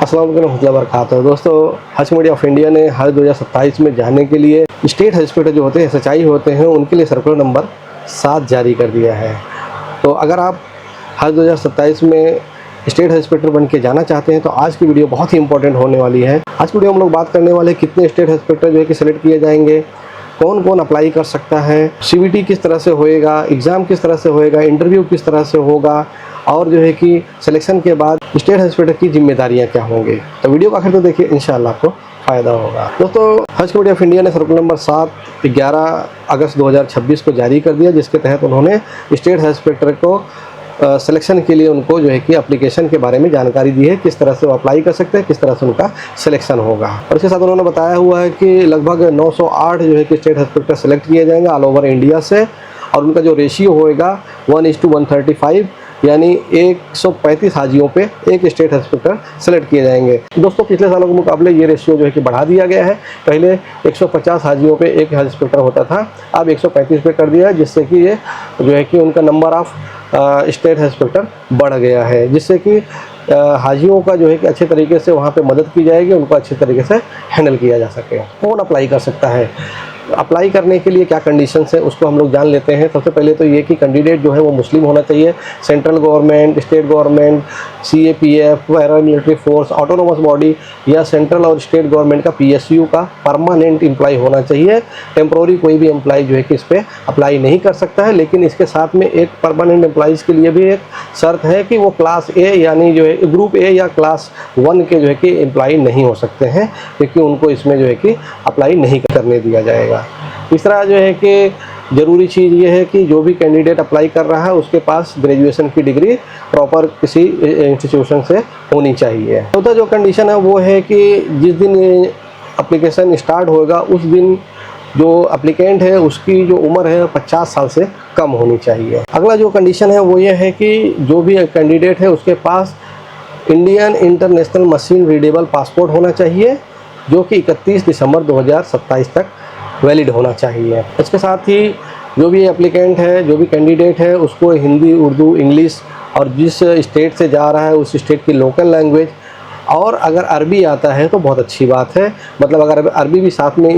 अस्सलाम वालेकुम रहमतुल्लाहि व बरकातहू। दोस्तों, हज कमेटी ऑफ इंडिया ने हज 2027 में जाने के लिए स्टेट हज इंस्पेक्टर जो होते हैं, SHI होते हैं, उनके लिए सर्कुलर नंबर 7 जारी कर दिया है। तो अगर आप हज 2027 में स्टेट हज इंस्पेक्टर बन के जाना चाहते हैं तो आज की वीडियो बहुत ही इंपॉर्टेंट होने वाली है। आज की वीडियो हम लोग बात करने वाले हैं कितने स्टेट हज इंस्पेक्टर जो है कि सिलेक्ट किए जाएंगे, कौन कौन अप्लाई कर सकता है, CBT किस तरह से होएगा, एग्ज़ाम किस तरह से होएगा, इंटरव्यू किस तरह से होगा, और जो है कि सिलेक्शन के बाद स्टेट हज इंस्पेक्टर की जिम्मेदारियां क्या होंगी। तो वीडियो को आखिर तो देखिए, इंशाल्लाह आपको फ़ायदा होगा। दोस्तों, हज कमेटी ऑफ इंडिया ने सर्कुलर नंबर 7 11 अगस्त 2026 को जारी कर दिया, जिसके तहत उन्होंने स्टेट हज इंस्पेक्टर को सिलेक्शन के लिए उनको जो है कि एप्लीकेशन के बारे में जानकारी दी है, किस तरह से वो अप्लाई कर सकते हैं, किस तरह से उनका सिलेक्शन होगा। और इसके साथ उन्होंने बताया हुआ है कि लगभग 908 जो है कि स्टेट हज इंस्पेक्टर सेलेक्ट किए जाएंगे ऑल ओवर इंडिया से, और उनका जो रेशियो होएगा 1:135, यानी 135 हाजियों पे एक स्टेट हज इंस्पेक्टर सेलेक्ट किए जाएंगे। दोस्तों, पिछले सालों के मुकाबले ये रेशियो जो है कि बढ़ा दिया गया है। पहले 150 हाजियों पे एक हज इंस्पेक्टर होता था, अब 135 पे कर दिया है, जिससे कि ये जो है कि उनका नंबर ऑफ स्टेट हज इंस्पेक्टर बढ़ गया है, जिससे कि हाजियों का जो है कि अच्छे तरीके से वहाँ पे मदद की जाएगी, उनको अच्छे तरीके से हैंडल किया जा सके। कौन अप्लाई कर सकता है, अप्लाई करने के लिए क्या कंडीशंस है, उसको हम लोग जान लेते हैं। सबसे पहले तो ये कि कैंडिडेट जो है वो मुस्लिम होना चाहिए, central government, state government, CAPF, paramilitary force, autonomous body या सेंट्रल और स्टेट गवर्नमेंट का PSU का परमानेंट एम्प्लॉय होना चाहिए। टेम्प्रोरी कोई भी एम्प्लॉय जो है कि इस पर अप्लाई नहीं कर सकता है, लेकिन इसके साथ में एक परमानेंट एम्प्लॉयज़ के लिए भी एक शर्त है कि वो क्लास A यानी जो है ग्रुप A या क्लास 1 के जो है कि एम्प्लॉय नहीं हो सकते हैं, क्योंकि उनको इसमें जो है कि अप्लाई नहीं करने दिया जाएगा। तीसरा जो है कि ज़रूरी चीज़ ये है कि जो भी कैंडिडेट अप्लाई कर रहा है उसके पास ग्रेजुएशन की डिग्री प्रॉपर किसी इंस्टीट्यूशन से होनी चाहिए। चौथा जो कंडीशन है वो है कि जिस दिन ये एप्लीकेशन स्टार्ट होगा उस दिन जो एप्लीकेंट है उसकी जो उम्र है 50 साल से कम होनी चाहिए। अगला जो कंडीशन है वो ये है कि जो भी कैंडिडेट है उसके पास Indian international machine readable passport होना चाहिए, जो कि 31 दिसंबर 2027 तक वैलिड होना चाहिए। इसके साथ ही जो भी एप्लीकेंट है, जो भी कैंडिडेट है, उसको हिंदी, उर्दू, इंग्लिश और जिस स्टेट से जा रहा है उस स्टेट की लोकल लैंग्वेज, और अगर अरबी आता है तो बहुत अच्छी बात है। मतलब अगर अरबी भी साथ में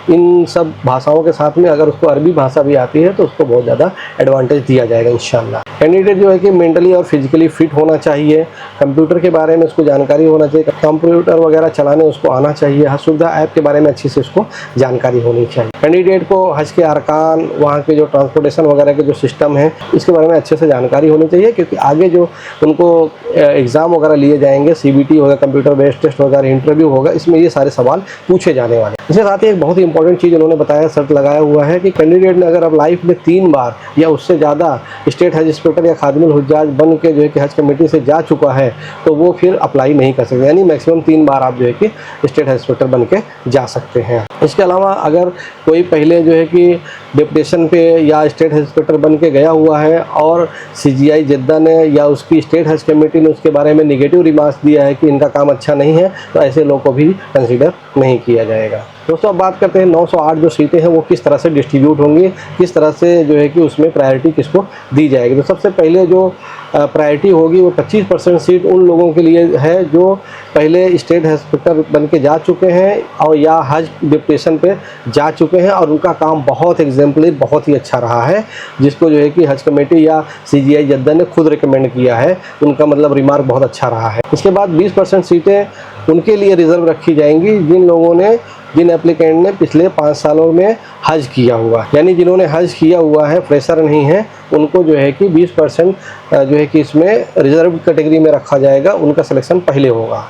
इन सब भाषाओं के साथ में अगर उसको अरबी भाषा भी आती है तो उसको बहुत ज़्यादा एडवांटेज दिया जाएगा इंशाल्लाह। कैंडिडेट जो है कि मेंटली और फिजिकली फिट होना चाहिए, कंप्यूटर के बारे में उसको जानकारी होना चाहिए, कंप्यूटर वगैरह चलाने उसको आना चाहिए, हज सुविधा ऐप के बारे में अच्छी से उसको जानकारी होनी चाहिए। कैंडिडेट को हज के अरकान, वहाँ के जो ट्रांसपोर्टेशन वगैरह के जो सिस्टम है इसके बारे में अच्छे से जानकारी होनी चाहिए, क्योंकि आगे जो उनको एग्ज़ाम वगैरह लिए जाएंगे, CBT होगा, कंप्यूटर बेस्ड टेस्ट होगा, इंटरव्यू होगा, इसमें ये सारे सवाल पूछे जाने वाले। इसके साथ ही एक बहुत ही इंपॉर्टेंट चीज़ उन्होंने बताया, शर्त लगाया हुआ है कि कैंडिडेट ने अगर अब लाइफ में 3 बार या उससे ज़्यादा स्टेट हज इंस्पेक्टर या खादिमुल हुज्जाज बन के जो है कि हज कमेटी से जा चुका है तो वो फिर अप्लाई नहीं कर सकते, यानी मैक्सिमम 3 बार आप जो है कि स्टेट हज इंस्पेक्टर बन के जा सकते हैं। इसके अलावा अगर कोई पहले जो है कि डिप्टेशन पे या स्टेट हज इंस्पेक्टर बन के गया हुआ है और CGI जद्दा ने या उसकी स्टेट हज कमेटी ने उसके बारे में नेगेटिव रिमार्क्स दिया है कि इनका काम अच्छा नहीं है, तो ऐसे लोगों को भी कंसीडर नहीं किया जाएगा। दोस्तों, अब बात करते हैं 908 जो सीटें हैं वो किस तरह से डिस्ट्रीब्यूट होंगी, किस तरह से जो है कि उसमें प्रायोरिटी किसको दी जाएगी। तो सबसे पहले जो प्रायोरिटी होगी वो 25% सीट उन लोगों के लिए है जो पहले स्टेट हज इंस्पेक्टर बन के जा चुके हैं और या हज डिप्टेशन पे जा चुके हैं और उनका काम बहुत एग्जाम्पलरी, बहुत ही अच्छा रहा है, जिसको जो है कि हज कमेटी या CGI जद्दा ने खुद रिकमेंड किया है, उनका मतलब रिमार्क बहुत अच्छा रहा है। इसके बाद 20% सीटें उनके लिए रिजर्व रखी जाएंगी जिन एप्लीकेंट ने पिछले 5 सालों में हज किया हुआ, यानी जिन्होंने हज किया हुआ है, फ्रेशर नहीं है, उनको जो है कि 20% जो है कि इसमें रिजर्व कैटेगरी में रखा जाएगा, उनका सिलेक्शन पहले होगा।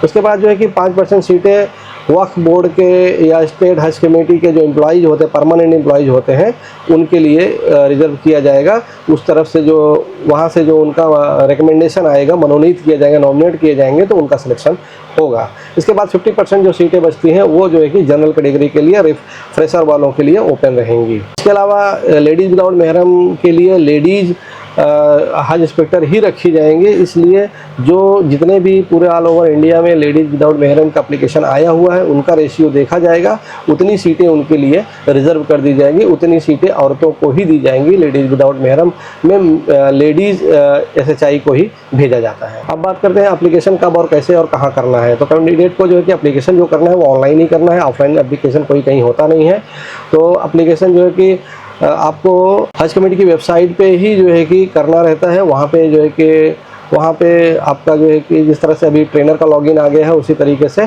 उसके बाद जो है कि 5% सीटें वक्फ बोर्ड के या स्टेट हज कमेटी के जो एम्प्लॉयज़ होते हैं, परमानेंट एम्प्लॉयज़ होते हैं, उनके लिए रिजर्व किया जाएगा। उस तरफ से जो वहाँ से जो उनका रिकमेंडेशन आएगा, मनोनीत किया जाएगा, नॉमिनेट किए जाएंगे, तो उनका सिलेक्शन होगा। इसके बाद 50% जो सीटें बचती हैं वो जो है कि जनरल कैटेगरी के लिए, फ्रेशर वालों के लिए ओपन रहेंगी। इसके अलावा लेडीज़ विदाउट महरम के लिए लेडीज़ हज इंस्पेक्टर ही रखी जाएंगी। इसलिए जो जितने भी पूरे ऑल ओवर इंडिया में लेडीज़ विदाउट महरम का एप्लीकेशन आया हुआ है उनका रेशियो देखा जाएगा, उतनी सीटें उनके लिए रिजर्व कर दी जाएंगी, उतनी सीटें औरतों को ही दी जाएंगी। लेडीज़ विदाउट महरम में लेडीज़ SHI को ही भेजा जाता है। अब बात करते हैं एप्लीकेशन कब और कैसे और कहाँ करना है। तो कैंडिडेट को जो है कि एप्लीकेशन जो करना है वो ऑनलाइन ही करना है, ऑफलाइन एप्लीकेशन कोई कहीं होता नहीं है। तो एप्लीकेशन जो है कि आपको हज कमेटी की वेबसाइट पे ही जो है कि करना रहता है। वहाँ पे जो है कि वहाँ पे आपका जो है कि जिस तरह से अभी ट्रेनर का लॉगिन आ गया है उसी तरीके से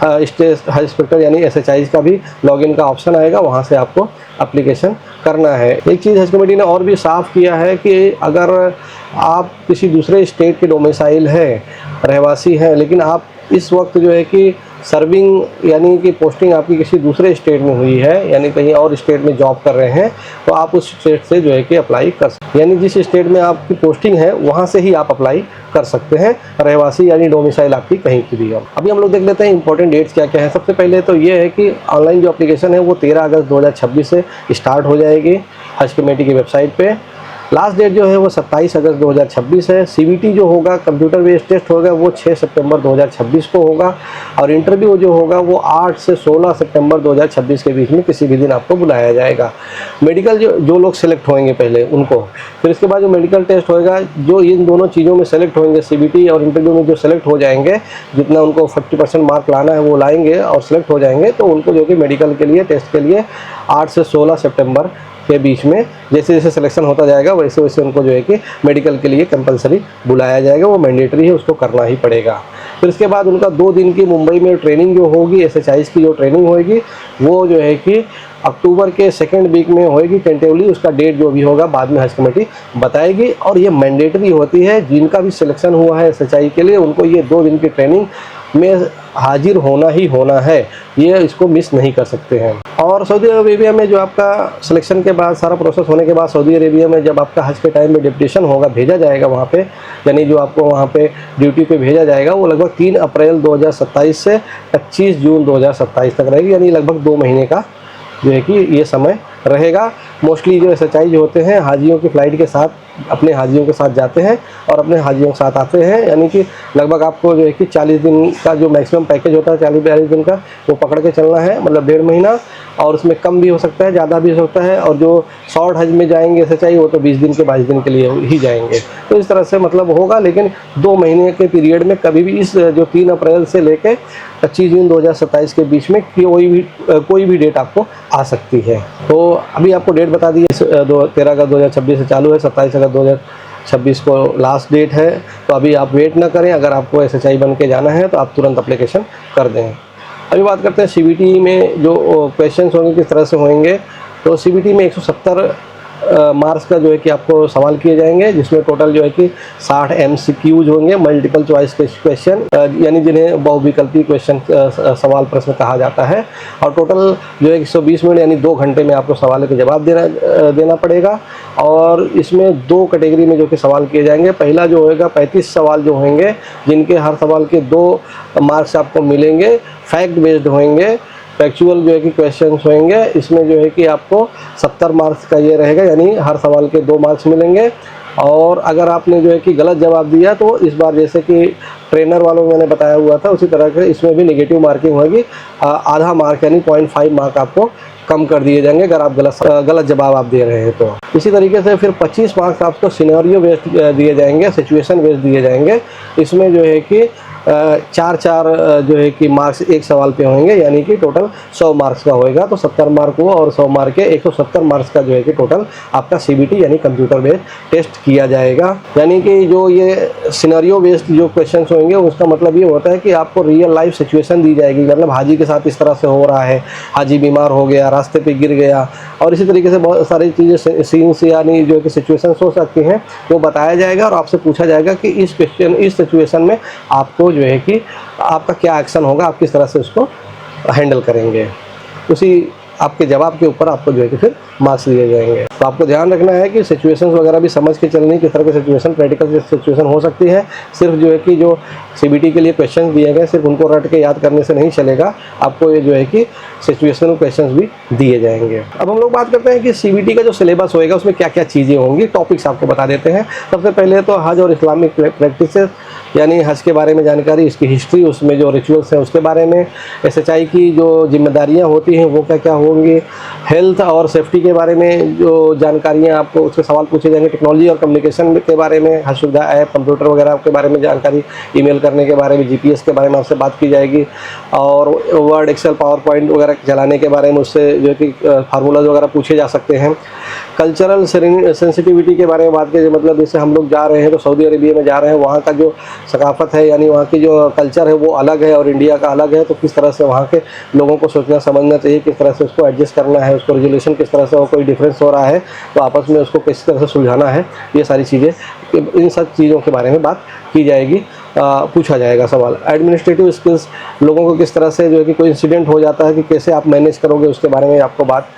स्टेट हज इंस्पेक्टर यानी SHI का भी लॉगिन का ऑप्शन आएगा, वहाँ से आपको एप्लीकेशन करना है। एक चीज़ हज कमेटी ने और भी साफ़ किया है कि अगर आप किसी दूसरे स्टेट के डोमिसाइल हैं, रहवासी हैं, लेकिन आप इस वक्त जो है कि सर्विंग यानी कि पोस्टिंग आपकी किसी दूसरे स्टेट में हुई है, यानी कहीं और स्टेट में जॉब कर रहे हैं, तो आप उस स्टेट से जो है कि अप्लाई कर सकते हैं। यानी जिस स्टेट में आपकी पोस्टिंग है वहाँ से ही आप अप्लाई कर सकते हैं, रहवासी यानी डोमिसाइल आपकी कहीं की भी हो। अभी हम लोग देख लेते हैं इंपॉर्टेंट डेट्स क्या क्या है। सबसे पहले तो ये है कि ऑनलाइन जो एप्लीकेशन है वो 13 अगस्त 2026 से स्टार्ट हो जाएगी हज कमेटी की वेबसाइट पे। लास्ट डेट जो है वो 27 अगस्त 2026 है। CBT जो होगा कंप्यूटर बेस्ड टेस्ट होगा वो 6 सितंबर 2026 को होगा और इंटरव्यू जो होगा वो 8 से 16 सितंबर 2026 के बीच में किसी भी दिन आपको बुलाया जाएगा। मेडिकल जो लोग सेलेक्ट होंगे पहले उनको, फिर इसके बाद जो मेडिकल टेस्ट होएगा, जो इन दोनों चीज़ों में सेलेक्ट होंगे CBT और इंटरव्यू में जो सेलेक्ट हो जाएंगे, जितना उनको 50% मार्क लाना है वो लाएंगे और सेलेक्ट हो जाएंगे, तो उनको जो कि मेडिकल के लिए टेस्ट के लिए 8 से 16 सितंबर के बीच में जैसे जैसे सिलेक्शन होता जाएगा वैसे वैसे उनको जो है कि मेडिकल के लिए कंपलसरी बुलाया जाएगा, वो मैंडेटरी है, उसको करना ही पड़ेगा। फिर इसके बाद उनका 2 दिन की मुंबई में ट्रेनिंग जो होगी, SHI की जो ट्रेनिंग होगी वो जो है कि अक्टूबर के 2nd वीक में होएगी टेंटेटिवली। उसका डेट जो भी होगा बाद में हज कमेटी बताएगी और ये मैंडेटरी होती है। जिनका भी सिलेक्शन हुआ है SHI के लिए उनको ये 2 दिन की ट्रेनिंग में हाजिर होना ही होना है, ये इसको मिस नहीं कर सकते हैं। और सऊदी अरेबिया में जो आपका सिलेक्शन के बाद सारा प्रोसेस होने के बाद सऊदी अरेबिया में जब आपका हज के टाइम में डिप्यूटेशन होगा, भेजा जाएगा वहाँ पे, यानी जो आपको वहाँ पे ड्यूटी पे भेजा जाएगा वो लगभग 3 अप्रैल 2027 से 25 जून 2027 तक रहेगी, यानी लगभग 2 महीने का जो है कि ये समय रहेगा। मोस्टली जो SHI जो होते हैं हाजियों की फ़्लाइट के साथ अपने हाजियों के साथ जाते हैं और अपने हाजियों के साथ आते हैं, यानी कि लगभग आपको जो है कि 40 दिन का जो मैक्सिमम पैकेज होता है 40-42 दिन का वो पकड़ के चलना है, मतलब 1.5 महीना, और उसमें कम भी हो सकता है, ज़्यादा भी हो सकता है। और जो शॉर्ट हज में जाएंगे SHI वो तो 20 दिन के 22 दिन के लिए ही जाएंगे। तो इस तरह से मतलब होगा, लेकिन 2 महीने के पीरियड में कभी भी इस जो 3 अप्रैल से लेकर 25 जून 2027 के बीच में कोई भी डेट आपको आ सकती है। तो अभी आपको डेट बता दी, 13 अगस्त 2026 से चालू है, 27 अगस्त 2026 को लास्ट डेट है। तो अभी आप वेट ना करें, अगर आपको SHI बन के जाना है तो आप तुरंत एप्लीकेशन कर दें। अभी बात करते हैं CBT में जो क्वेश्चंस होंगे किस तरह से होंगे। तो CBT में 170 मार्क्स का जो है कि आपको सवाल किए जाएंगे, जिसमें टोटल जो है कि 60 MCQs होंगे, मल्टीपल चॉइस क्वेश्चन, यानी जिन्हें बहुविकल्पी क्वेश्चन सवाल प्रश्न कहा जाता है। और टोटल जो है 120 मिनट यानी 2 घंटे में आपको सवालों के जवाब देना पड़ेगा। और इसमें 2 कैटेगरी में जो कि सवाल किए जाएंगे। पहला जो होएगा 35 सवाल जो होंगे, जिनके हर सवाल के 2 मार्क्स आपको मिलेंगे, फैक्ट बेस्ड होंगे, फैक्चुअल जो है कि क्वेश्चंस होंगे। इसमें जो है कि आपको 70 मार्क्स का ये रहेगा, यानी हर सवाल के 2 मार्क्स मिलेंगे। और अगर आपने जो है कि गलत जवाब दिया तो इस बार जैसे कि ट्रेनर वालों में मैंने बताया हुआ था उसी तरह से इसमें भी नेगेटिव मार्किंग होगी, आधा मार्क यानी 0.5 मार्क आपको कम कर दिए जाएंगे अगर आप गलत जवाब आप दे रहे हैं तो। इसी तरीके से फिर 25 मार्क्स आपको सिनेरियो बेस्ड दिए जाएंगे, सिचुएशन बेस्ड दिए जाएंगे। इसमें जो है कि 4 जो है कि मार्क्स एक सवाल पे होंगे, यानी कि टोटल 100 मार्क्स का होएगा। तो 70 मार्क हुआ और 100 मार्क के 170 मार्क्स का जो है कि टोटल आपका CBT यानी कंप्यूटर बेस्ड टेस्ट किया जाएगा। यानी कि जो ये सिनेरियो बेस्ड जो क्वेश्चंस होंगे उसका मतलब ये होता है कि आपको रियल लाइफ सिचुएशन दी जाएगी, मतलब हाजी के साथ इस तरह से हो रहा है, हाजी बीमार हो गया, रास्ते पे गिर गया, और इसी तरीके से बहुत सारी चीज़ें सीन्स यानी जो कि सिचुएशन हो सकती हैं वो बताया जाएगा और आपसे पूछा जाएगा कि इस सिचुएशन में आपको जो है कि आपका क्या एक्शन होगा, आप किस तरह से उसको हैंडल करेंगे। उसी आपके जवाब के ऊपर आपको जो है कि फिर मार्क्स दिए जाएंगे। तो आपको ध्यान रखना है कि सिचुएशंस वगैरह भी समझ के चलनी, किस तरह की सिचुएशन, प्रैक्टिकल सिचुएशन हो सकती है। सिर्फ जो है कि जो सीबीटी के लिए क्वेश्चन दिए गए सिर्फ उनको रट के याद करने से नहीं चलेगा, आपको ये जो है कि सिचुएशनल क्वेश्चंस भी दिए जाएंगे। अब हम लोग बात करते हैं कि सीबीटी का जो सिलेबस होएगा उसमें क्या क्या चीज़ें होंगी, टॉपिक्स आपको बता देते हैं। सबसे पहले तो हज और इस्लामिक प्रैक्टिसेस, यानी हज के बारे में जानकारी, इसकी हिस्ट्री, उसमें जो रिचुअल्स हैं उसके बारे में, एसएचआई की जो जिम्मेदारियां होती हैं वो क्या क्या होंगी, हेल्थ और सेफ्टी के बारे में जो जानकारियां आपको उसके सवाल पूछे जाएंगे, टेक्नोलॉजी और कम्युनिकेशन के बारे में, हज सुविधा ऐप, कंप्यूटर वगैरह के बारे में जानकारी, ईमेल करने के बारे में, जीपीएस के बारे में आपसे बात की जाएगी, और वर्ड, एक्सेल, पावर पॉइंट वगैरह चलाने के बारे में उससे जो है कि फार्मूलाज वगैरह पूछे जा सकते हैं। कल्चरल सेंसिटिविटी के बारे में बात की, मतलब जैसे हम लोग जा रहे हैं तो सऊदी अरेबिया में जा रहे हैं, वहाँ का जो सकाफ़त है यानी वहाँ की जो कल्चर है वो अलग है और इंडिया का अलग है, तो किस तरह से वहाँ के लोगों को सोचना समझना चाहिए, किस तरह से उसको एडजस्ट करना है, उसको रेजोल्यूशन किस तरह से हो, कोई डिफरेंस हो रहा है तो आपस में उसको किस तरह से सुलझाना है, ये सारी चीज़ें, इन सब चीज़ों के बारे में बात की जाएगी, पूछा जाएगा सवाल। एडमिनिस्ट्रेटिव स्किल्स, लोगों को किस तरह से जो है कि कोई इंसिडेंट हो जाता है कि कैसे आप मैनेज करोगे उसके बारे में आपको बात,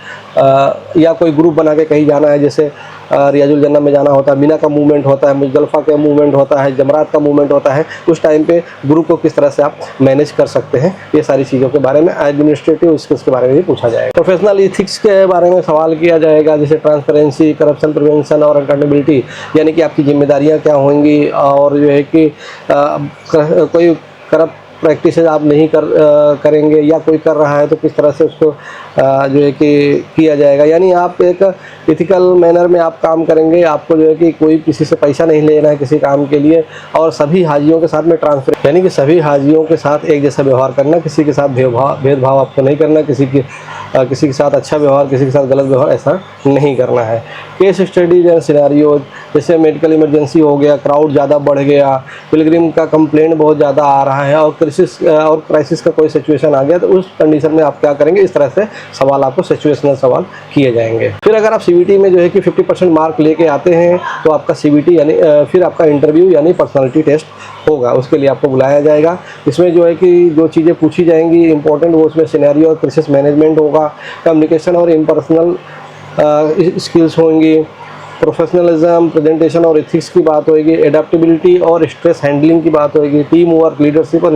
या कोई ग्रुप बना के कहीं जाना है, जैसे रियाजुल जन्नत में जाना होता है, मीना का मूवमेंट होता है, मुजदलफा का मूवमेंट होता है, जमरात का मूवमेंट होता है, उस टाइम पे ग्रुप को किस तरह से आप मैनेज कर सकते हैं, ये सारी चीज़ों के बारे में, एडमिनिस्ट्रेटिव स्किल्स के बारे में भी पूछा जाएगा। प्रोफेशनल इथिक्स के बारे में सवाल किया जाएगा, जैसे ट्रांसपेरेंसी, करप्शन प्रिवेंशन और अकाउंटेबिलिटी, यानी कि आपकी जिम्मेदारियाँ क्या होंगी, और जो है कि कोई करप्ट प्रैक्टिसेस आप नहीं करेंगे, या कोई कर रहा है तो किस तरह से उसको जो है कि किया जाएगा, यानी आप एक इथिकल मैनर में आप काम करेंगे, आपको जो है कि कोई किसी से पैसा नहीं लेना है किसी काम के लिए, और सभी हाजियों के साथ में ट्रांसपेरेंट, यानी कि सभी हाजियों के साथ एक जैसा व्यवहार करना, किसी के साथ भेदभाव आपको नहीं करना, किसी के साथ अच्छा व्यवहार, किसी के साथ गलत व्यवहार ऐसा नहीं करना है। केस स्टडीज एंड सिनेरियो, जैसे मेडिकल इमरजेंसी हो गया, क्राउड ज़्यादा बढ़ गया, पिलग्रिम का कंप्लेंट बहुत ज़्यादा आ रहा है, और क्राइसिस का कोई सिचुएशन आ गया, तो उस कंडीशन में आप क्या करेंगे, इस तरह से सवाल आपको सिचुएशनल सवाल किए जाएंगे। फिर अगर आप सीबीटी में जो है कि 50% मार्क लेके आते हैं तो आपका सीबीटी यानी फिर आपका इंटरव्यू यानी पर्सनालिटी टेस्ट होगा, उसके लिए आपको बुलाया जाएगा। इसमें जो है कि जो चीज़ें पूछी जाएंगी इंपॉर्टेंट, वो उसमें सिनेरियो और क्राइसिस मैनेजमेंट होगा, कम्युनिकेशन और इम्पर्सनल स्किल्स होंगी, प्रोफेशनलिज्म, प्रेजेंटेशन और एथिक्स की बात होगी, एडेप्टेबिलिटी और स्ट्रेस हैंडलिंग की बात होगी, टीम वर्क, लीडरशिप और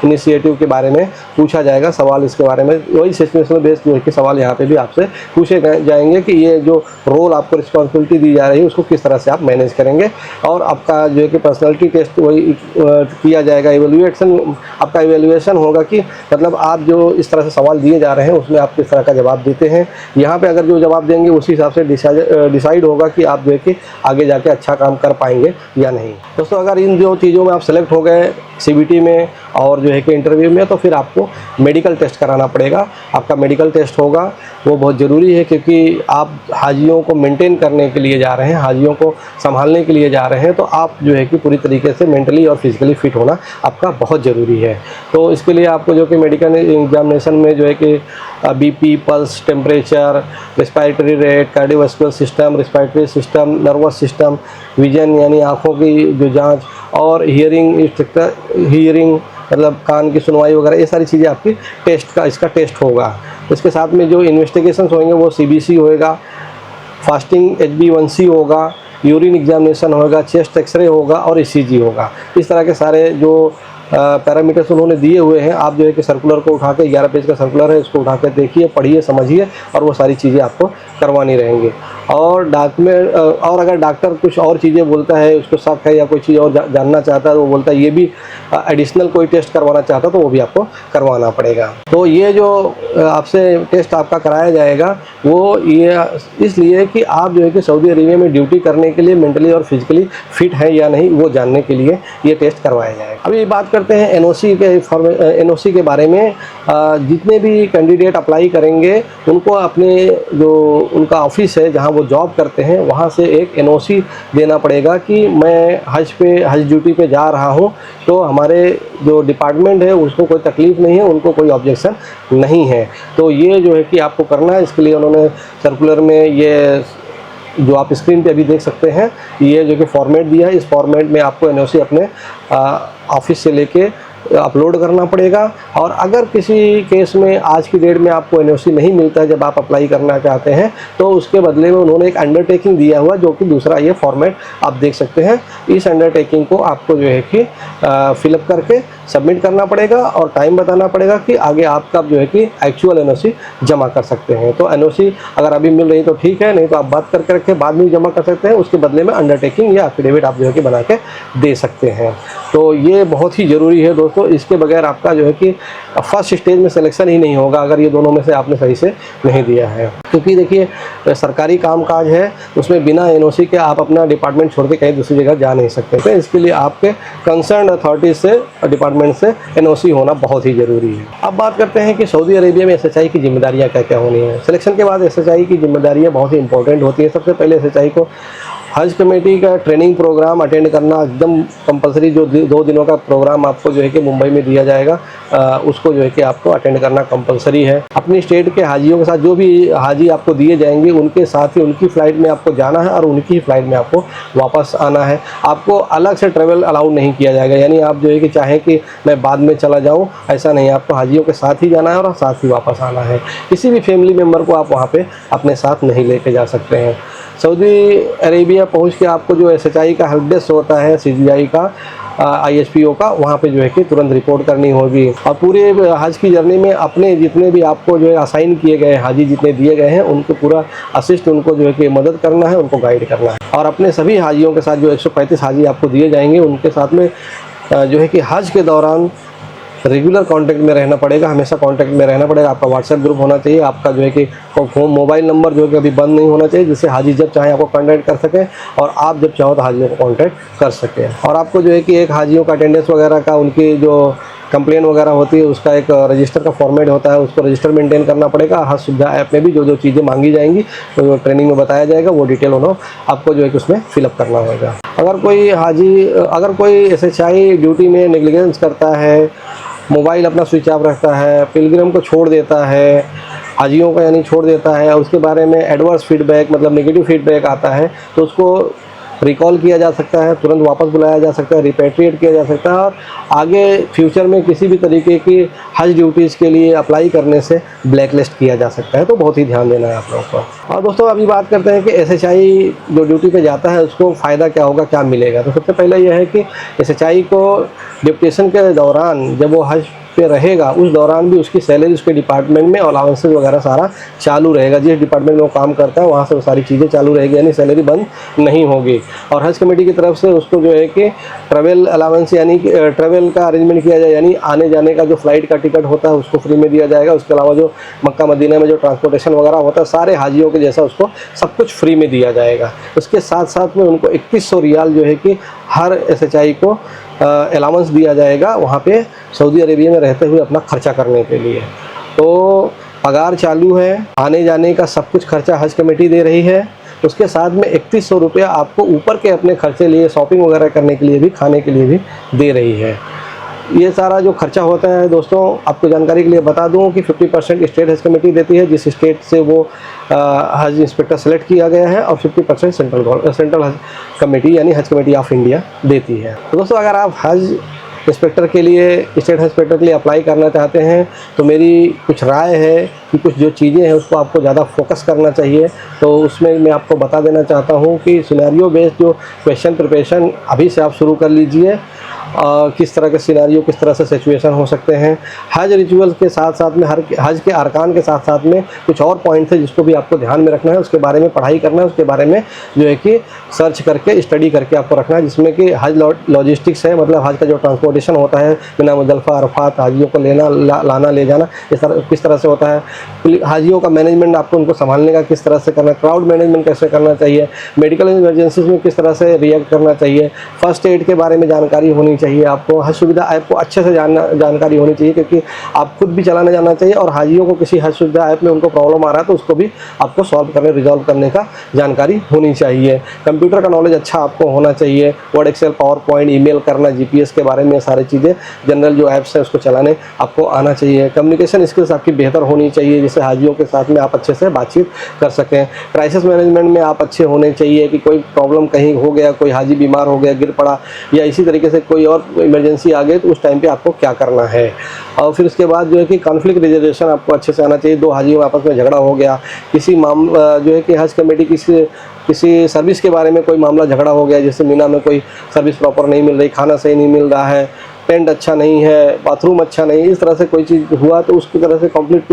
इनिशिएटिव के बारे में पूछा जाएगा सवाल। इसके बारे में वही सिचुएशनल बेस्ड जो है कि सवाल यहाँ पे भी आपसे पूछे जाएंगे कि ये जो रोल आपको रिस्पॉन्सिबिलिटी दी जा रही है उसको किस तरह से आप मैनेज करेंगे, और आपका जो है कि पर्सनैलिटी टेस्ट वही किया जाएगा। आपका इवेल्युएशन होगा कि मतलब आप जो इस तरह से सवाल दिए जा रहे हैं उसमें आप किस तरह का जवाब देते हैं। यहाँ पर अगर जो जवाब देंगे उसी हिसाब से डिसाइड होगा कि आप जो है कि आगे जाके अच्छा काम कर पाएंगे या नहीं। दोस्तों, अगर इन जो चीज़ों में आप सेलेक्ट हो गए सीबीटी में और जो है कि इंटरव्यू में, तो फिर आपको मेडिकल टेस्ट कराना पड़ेगा। आपका मेडिकल टेस्ट होगा, वो बहुत ज़रूरी है क्योंकि आप हाजियों को मेंटेन करने के लिए जा रहे हैं, हाजियों को संभालने के लिए जा रहे हैं, तो आप जो है कि पूरी तरीके से मेंटली और फिजिकली फिट होना आपका बहुत ज़रूरी है। तो इसके लिए आपको जो कि मेडिकल एग्जामिनेशन में जो है कि BP, pulse, temperature, respiratory rate, cardiovascular system, respiratory system, nervous system, vision यानी आँखों की जो जाँच, और हियरिंग मतलब कान की सुनवाई वगैरह, ये सारी चीज़ें आपकी इसका टेस्ट होगा। इसके साथ में जो इन्वेस्टिगेशंस होंगे वो सीबीसी होएगा, फास्टिंग HbA1c होगा, यूरिन एग्जामिनेशन होगा, चेस्ट एक्सरे होगा और ECG होगा। इस तरह के सारे जो पैरामीटर्स उन्होंने दिए हुए हैं, आप जो है कि सर्कुलर को उठा के 11 पेज का सर्कुलर है, उसको उठा के देखिए, पढ़िए, समझिए, और वो सारी चीज़ें आपको करवानी रहेंगी। और डॉक्यूमेंट, और अगर डॉक्टर कुछ और चीज़ें बोलता है, उसको शक है या कोई चीज़ और जानना चाहता है तो वो बोलता है ये भी एडिशनल कोई टेस्ट करवाना चाहता है तो वो भी आपको करवाना पड़ेगा। तो ये जो आपसे टेस्ट आपका कराया जाएगा वो ये इसलिए कि आप जो है कि सऊदी अरेबिया में ड्यूटी करने के लिए मेंटली और फिजिकली फिट है या नहीं वो जानने के लिए ये टेस्ट करवाया जाएगा। अभी बात करते हैं एनओसी के बारे में। जितने भी कैंडिडेट अप्लाई करेंगे उनको अपने जो उनका ऑफिस है जहां वो जॉब करते हैं वहां से एक एनओसी देना पड़ेगा कि मैं हज ड्यूटी पे जा रहा हूं, तो हमारे जो डिपार्टमेंट है उसको कोई तकलीफ़ नहीं है, उनको कोई ऑब्जेक्शन नहीं है। तो ये जो है कि आपको करना है। इसके लिए उन्होंने सर्कुलर में ये जो आप स्क्रीन पे अभी देख सकते हैं ये जो कि फॉर्मेट दिया है, इस फॉर्मेट में आपको एनओसी अपने ऑफिस से लेके अपलोड करना पड़ेगा। और अगर किसी केस में आज की डेट में आपको एनओसी नहीं मिलता है जब आप अप्लाई करना चाहते हैं, तो उसके बदले में उन्होंने एक अंडरटेकिंग दिया हुआ, जो कि दूसरा ये फॉर्मेट आप देख सकते हैं। इस अंडरटेकिंग को आपको जो है कि फिलअप करके सबमिट करना पड़ेगा और टाइम बताना पड़ेगा कि आगे आप कब जो है कि एक्चुअल एनओसी जमा कर सकते हैं। तो एनओसी अगर अभी मिल रही तो ठीक है, नहीं तो आप बात करके रखें, बाद में जमा कर सकते हैं। उसके बदले में अंडरटेकिंग या एफिडेविट आप जो है कि बना के दे सकते हैं। तो ये बहुत ही ज़रूरी है दोस्तों, इसके बगैर आपका जो है कि फर्स्ट स्टेज में सिलेक्शन ही नहीं होगा अगर ये दोनों में से आपने सही से नहीं दिया है। क्योंकि देखिए सरकारी कामकाज है, उसमें बिना एनओसी के आप अपना डिपार्टमेंट छोड़ के कहीं दूसरी जगह जा नहीं सकते। तो इसके लिए आपके कंसर्न अथॉरिटी से, डिपार्टमेंट से एनओसी होना बहुत ही ज़रूरी है। अब बात करते हैं कि सऊदी अरेबिया में एसएचआई की जिम्मेदारियाँ क्या क्या होनी है। सिलेक्शन के बाद एसएचआई की जिम्मेदारियाँ बहुत ही इंपॉर्टेंट होती है। सबसे पहले एसएचआई को हज कमेटी का ट्रेनिंग प्रोग्राम अटेंड करना एकदम कंपलसरी। जो 2 दिनों का प्रोग्राम आपको जो है कि मुंबई में दिया जाएगा, उसको जो है कि आपको अटेंड करना कंपलसरी है। अपनी स्टेट के हाजियों के साथ, जो भी हाजी आपको दिए जाएंगे उनके साथ ही उनकी फ़्लाइट में आपको जाना है और उनकी ही फ़्लाइट में आपको वापस आना है। आपको अलग से ट्रैवल अलाउड नहीं किया जाएगा, यानी आप जो है कि चाहें कि मैं बाद में चला जाऊँ, ऐसा नहीं। आपको हाजियों के साथ ही जाना है और साथ ही वापस आना है। किसी भी फैमिली मेम्बर को आप वहाँ पर अपने साथ नहीं लेके जा सकते हैं। सऊदी अरेबिया पहुंच के आपको जो एसएचआई का हेल्प डेस्क होता है, सीजीआई का, आईएसपीओ का, वहाँ पे जो है कि तुरंत रिपोर्ट करनी होगी। और पूरे हज की जर्नी में अपने जितने भी आपको जो है असाइन किए गए हाजी जितने दिए गए हैं, उनको पूरा असिस्ट, उनको जो है कि मदद करना है, उनको गाइड करना है। और अपने सभी हाजियों के साथ जो 135 हाजी आपको दिए जाएंगे, उनके साथ में जो है कि हज के दौरान रेगुलर कांटेक्ट में रहना पड़ेगा, हमेशा कांटेक्ट में रहना पड़ेगा। आपका व्हाट्सएप ग्रुप होना चाहिए, आपका जो है कि मोबाइल नंबर जो है कि अभी बंद नहीं होना चाहिए, जिससे हाजी जब चाहे आपको कांटेक्ट कर सकें और आप जब चाहो तो हाजियों को कांटेक्ट कर सकें। और आपको जो है कि एक हाजियों का अटेंडेंस वगैरह का, उनकी जो कंप्लेन वगैरह होती है, उसका एक रजिस्टर का फॉर्मेट होता है, उसको रजिस्टर मेंटेन करना पड़ेगा। हज सुविधा ऐप में भी जो जो चीज़ें मांगी जाएंगी तो ट्रेनिंग में बताया जाएगा, वो डिटेल उन्होंने आपको जो है कि उसमें फिलअप करना होगा। अगर कोई एसएचआई ड्यूटी में नेग्लिजेंस करता है, मोबाइल अपना स्विच ऑफ रखता है, पिलग्रिम को छोड़ देता है, हाजियों का यानी छोड़ देता है, उसके बारे में एडवर्स फीडबैक मतलब नेगेटिव फीडबैक आता है, तो उसको रिकॉल किया जा सकता है, तुरंत वापस बुलाया जा सकता है, रिपेट्रिएट किया जा सकता है और आगे फ्यूचर में किसी भी तरीके की हज ड्यूटीज़ के लिए अप्लाई करने से ब्लैक लिस्ट किया जा सकता है। तो बहुत ही ध्यान देना है आप लोगों को। और दोस्तों अभी बात करते हैं कि एसएचआई जो ड्यूटी पे जाता है उसको फ़ायदा क्या होगा, क्या मिलेगा। तो सबसे पहले यह है कि एसएचआई को डिप्टेशन के दौरान जब वो हज पे रहेगा, उस दौरान भी उसकी सैलरी उसके डिपार्टमेंट में अलाउंसेस वगैरह सारा चालू रहेगा। जिस डिपार्टमेंट में वो काम करता है वहाँ से वो सारी चीज़ें चालू रहेगी, यानी सैलरी बंद नहीं होगी। और हज कमेटी की तरफ से उसको जो है कि ट्रैवल अलाउंस यानी कि ट्रैवल का अरेंजमेंट किया जाए, यानी आने जाने का जो फ्लाइट का टिकट होता है उसको फ्री में दिया जाएगा। उसके अलावा जो मक्का मदीना में जो ट्रांसपोर्टेशन वगैरह होता है, सारे हाजियों के जैसा उसको सब कुछ फ्री में दिया जाएगा। उसके साथ साथ में उनको 2100 रियाल जो है कि हर एसएचआई को अलाउंस दिया जाएगा वहाँ पे सऊदी अरेबिया में रहते हुए अपना खर्चा करने के लिए। तो पगार चालू है, आने जाने का सब कुछ खर्चा हज कमेटी दे रही है। उसके साथ में 3100 रुपया आपको ऊपर के अपने खर्चे लिए, शॉपिंग वगैरह करने के लिए भी, खाने के लिए भी दे रही है। ये सारा जो खर्चा होता है दोस्तों, आपको जानकारी के लिए बता दूं कि 50% स्टेट हज कमेटी देती है, जिस स्टेट से वो हज इंस्पेक्टर सेलेक्ट किया गया है, और 50% सेंट्रल हज कमेटी यानी हज कमेटी ऑफ इंडिया देती है। तो दोस्तों अगर आप हज इंस्पेक्टर के लिए, स्टेट हज इंस्पेक्टर के लिए अप्लाई करना चाहते हैं, तो मेरी कुछ राय है कि कुछ जो चीज़ें हैं उसको आपको ज़्यादा फोकस करना चाहिए। तो उसमें मैं आपको बता देना चाहता हूँ कि सिनेरियो बेस्ड जो क्वेश्चन प्रिपरेशन अभी से आप शुरू कर लीजिए। किस तरह के सिनेरियो, किस तरह से सिचुएशन हो सकते हैं। हज रिचुअल्स के साथ साथ में हज के अरकान के साथ साथ में कुछ और पॉइंट्स है जिसको भी आपको ध्यान में रखना है, उसके बारे में पढ़ाई करना है, उसके बारे में जो है कि सर्च करके स्टडी करके आपको रखना है। जिसमें कि हज लॉजिस्टिक्स है, मतलब हज का जो ट्रांसपोर्टेशन होता है, मिना मुजल्फा अरफात, हाजियों को लेना लाना ले जाना, किस तरह से होता है। हाजियों का मैनेजमेंट आपको उनको संभालने का किस तरह से करना है, क्राउड मैनेजमेंट कैसे करना चाहिए, मेडिकल इमरजेंसीज में किस तरह से रिएक्ट करना चाहिए, फर्स्ट एड के बारे में जानकारी होनी चाहिए। आपको हज सुविधा ऐप को अच्छे से जानकारी होनी चाहिए, क्योंकि आप खुद भी चलाना जानना चाहिए और हाजियों को किसी हज सुविधा ऐप में उनको प्रॉब्लम आ रहा है तो उसको भी आपको रिजॉल्व करने का जानकारी होनी चाहिए। कंप्यूटर का नॉलेज अच्छा आपको होना चाहिए, word, excel, PowerPoint, email करना, जीपीएस के बारे में सारी चीज़ें, जनरल जो ऐप्स है उसको चलाने आपको आना चाहिए। कम्युनिकेशन स्किल्स आपकी बेहतर होनी चाहिए, जिससे हाजियों के साथ में आप अच्छे से बातचीत कर सकें। क्राइसिस मैनेजमेंट में आप अच्छे होने चाहिए कि कोई प्रॉब्लम कहीं हो गया, कोई हाजी बीमार हो गया, गिर पड़ा, या इसी तरीके से कोई और इमरजेंसी आ गई तो उस टाइम पे आपको क्या करना है। और फिर उसके बाद जो है कि कॉन्फ्लिक्ट रिजोल्यूशन आपको अच्छे से आना चाहिए। दो हाजियों में आपस में झगड़ा हो गया, किसी मामला जो है कि हज कमेटी किसी सर्विस के बारे में कोई मामला झगड़ा हो गया, जैसे मीना में कोई सर्विस प्रॉपर नहीं मिल रही, खाना सही नहीं मिल रहा है, टेंट अच्छा नहीं है, बाथरूम अच्छा नहीं, इस तरह से कोई चीज़ हुआ तो उसकी तरह से कॉन्फ्लिक्ट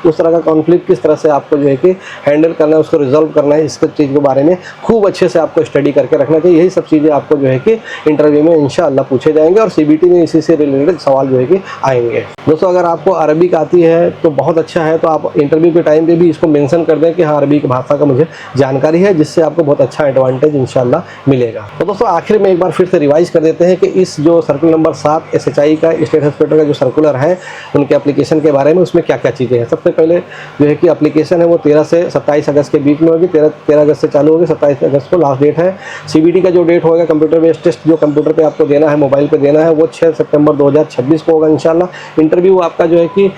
उस तरह का कॉन्फ्लिक्ट किस तरह से आपको जो है कि हैंडल करना है, उसको रिजॉल्व करना है, इस चीज़ के बारे में खूब अच्छे से आपको स्टडी करके रखना चाहिए। यही सब चीज़ें आपको जो है कि इंटरव्यू में इंशाअल्लाह पूछे जाएंगे और CBT में इसी से रिलेटेड सवाल जो है कि आएंगे। दोस्तों अगर आपको अरबिक आती है तो बहुत अच्छा है, तो आप इंटरव्यू के टाइम पे भी इसको मेंशन कर दें कि हाँ अरबिक भाषा का मुझे जानकारी है, जिससे आपको बहुत अच्छा एडवांटेज इंशाअल्लाह मिलेगा। तो दोस्तों आखिर में एक बार फिर से रिवाइज कर देते हैं कि इस जो सर्कुलर नंबर 7 SHI का स्टेट हॉस्पिटल का जो सर्कुलर है उनके एप्लीकेशन के बारे में, उसमें क्या क्या चीज़ें हैं। सबसे पहले जो है कि एप्लीकेशन है वो 13 से 27 अगस्त के बीच में होगी। 13 अगस्त से चालू होगी, 27 अगस्त को लास्ट डेट है। CBT का जो डेट होगा, कंप्यूटर बेस्ड टेस्ट जो कंप्यूटर पे आपको देना है, मोबाइल पे देना है, वो 6 सितंबर 2026 को होगा इंशाल्लाह। इंटरव्यू आपका जो है कि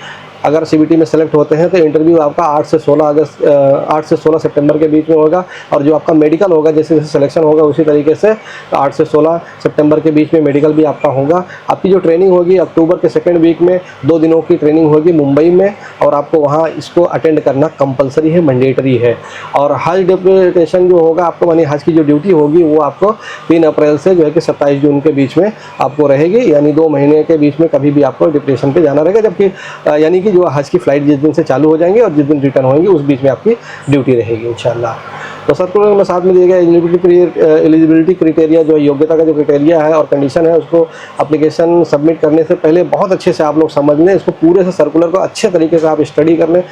अगर CBT में सेलेक्ट होते हैं तो इंटरव्यू आपका 8 से 16 सितंबर के बीच में होगा। और जो आपका मेडिकल होगा, जैसे जैसे सिलेक्शन होगा उसी तरीके से 8 से 16 सितंबर के बीच में मेडिकल भी आपका होगा। आपकी जो ट्रेनिंग होगी अक्टूबर के 2nd वीक में 2 दिनों की ट्रेनिंग होगी मुंबई में, और आपको वहाँ इसको अटेंड करना कंपलसरी है, मैंडेटरी है। और हज डिप्यूटेशन जो होगा आपको, यानी हज की जो ड्यूटी होगी वो आपको 3 अप्रैल से जो है कि 27 जून के बीच में आपको रहेगी, यानी 2 महीने के बीच में कभी भी आपको डिप्यूटेशन पे जाना रहेगा। जबकि यानी कि जो हज की फ़्लाइट जिस दिन से चालू हो जाएंगे और जिस दिन रिटर्न होंगे उस बीच में आपकी ड्यूटी रहेगी इंशाल्लाह। तो सर्कुलर नंबर 7 में दिया गया एलिजिबिलिटी क्राइटेरिया, जो योग्यता का जो क्राइटेरिया है और कंडीशन है, उसको एप्लीकेशन सबमिट करने से पहले बहुत अच्छे से आप लोग समझ लें। इसको पूरे से सर्कुलर को अच्छे तरीके से आप स्टडी कर लें,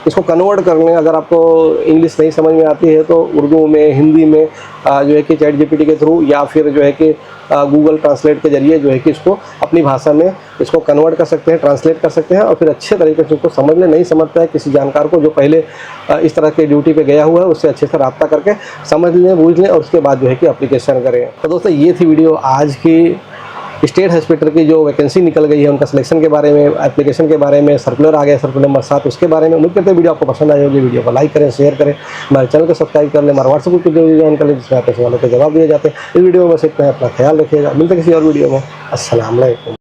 इसको कन्वर्ट कर लें। अगर आपको इंग्लिश नहीं समझ में आती है तो उर्दू में, हिंदी में जो है कि ChatGPT के थ्रू या फिर जो है कि गूगल ट्रांसलेट के जरिए जो है कि इसको अपनी भाषा में इसको कन्वर्ट कर सकते हैं, ट्रांसलेट कर सकते हैं और फिर अच्छे तरीके से उसको समझ लें। नहीं समझता है किसी जानकार को जो पहले इस तरह के ड्यूटी पे गया हुआ है, उससे अच्छे से रब्ता करके समझ लें, बूझ लें और उसके बाद जो है कि एप्लीकेशन करें। तो दोस्तों ये थी वीडियो आज की स्टेट हॉस्पिटल की जो वैकेंसी निकल गई है उनका सिलेक्शन के बारे में, एप्लीकेशन के बारे में, सर्कुलर आ गया सर्कुलर नंबर 7 उसके बारे में। उम्मीद करते हैं वीडियो आपको पसंद आई होगी। वीडियो को लाइक करें, शेयर करें, हमारे चैनल को सब्सक्राइब कर लें, हमारे व्हाट्सएप ग्रुप को ज्वाइन कर लें जिसमें आपके सवालों के जवाब दिए जाते हैं। इस वीडियो में बस इतना है, अपना ख्याल रखिएगा। मिलते हैं किसी और वीडियो में। अस्सलाम वालेकुम।